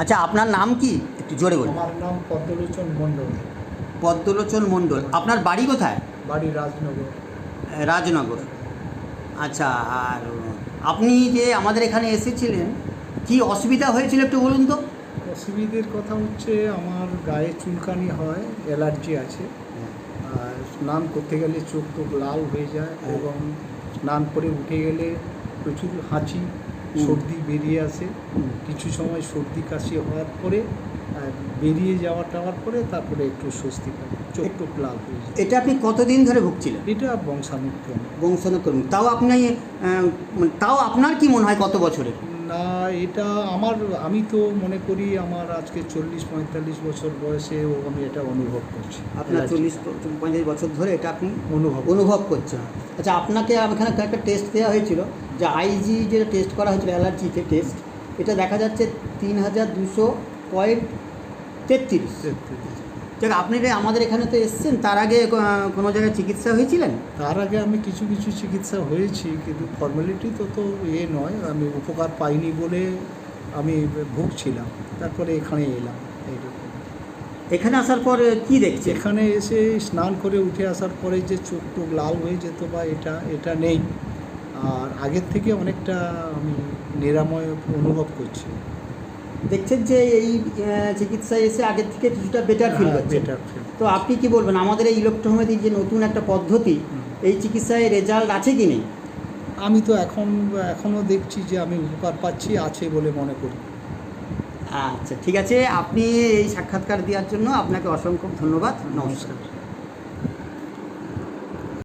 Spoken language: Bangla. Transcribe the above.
আচ্ছা, আপনার নাম কি একটু জোরে বলুন। আমার নাম পদ্মলোচন মণ্ডল। পদ্মলোচন মণ্ডল। আপনার বাড়ি কোথায়? বাড়ি রাজনগর। রাজনগর। আচ্ছা, আর আপনি যে আমাদের এখানে এসেছিলেন, কি অসুবিধা হয়েছিল একটু বলুন তো। অসুবিধের কথা হচ্ছে আমার গায়ে চুলকানি হয়, অ্যালার্জি আছে, আর স্নান করতে গেলে চোখ টোক লাল হয়ে যায় এবং স্নান করে উঠে গেলে প্রচুর হাঁচি সর্দি বেরিয়ে আসে। কিছু সময় সর্দি কাশি হওয়ার পরে বেরিয়ে যাওয়ার পরে তারপরে একটু স্বস্তি পাই, চোখ টোক লাল হয়ে যায়। এটা আপনি কতদিন ধরে ভুগছিলেন? এটা বংশানুক্রম। বংশানুক্রমিক। তাও আপনার কি মনে হয় কত বছরের? না, এটা আমি তো মনে করি আমার আজকে 40-45 বছর বয়সেও আমি এটা অনুভব করছি। আপনার 40-45 বছর ধরে এটা আপনি অনুভব করছেন। আচ্ছা, আপনাকে এখানে একটা টেস্ট দেওয়া হয়েছিল, যে আইজি যেটা টেস্ট করা হয়েছিল, অ্যালার্জিতে টেস্ট, এটা দেখা যাচ্ছে 3200.33। দেখ, আপনি আমাদের এখানে তো এসছেন, তার আগে কোনো জায়গায় চিকিৎসা হয়েছিলেন? তার আগে আমি কিছু চিকিৎসা হয়েছি, কিন্তু ফর্মালিটি তো নয়, আমি উপকার পাইনি বলে আমি ভুগছিলাম, তারপরে এখানে এলাম। এইরকম এখানে আসার পর কি দেখছি? এখানে এসে স্নান করে উঠে আসার পরে যে চোখ টোক লাল হয়ে যেত বা এটা নেই, আর আগের থেকে অনেকটা আমি নিরাময় অনুভব করছি। দেখছেন যে এই চিকিৎসায় এসে আগের থেকে কিছুটা বেটার ফিল হচ্ছে। তো আপনি কি বলবেন, আমাদের এই ইলেকট্রোহোমিওপ্যাথি যে নতুন একটা পদ্ধতি, এই চিকিৎসায় রেজাল্ট আছে কি নেই? আমি তো এখনও দেখছি যে আমি উপকার পাচ্ছি, আছে বলে মনে করি। আচ্ছা, ঠিক আছে। আপনি এই সাক্ষাৎকার দেওয়ার জন্য আপনাকে অসংখ্য ধন্যবাদ। নমস্কার।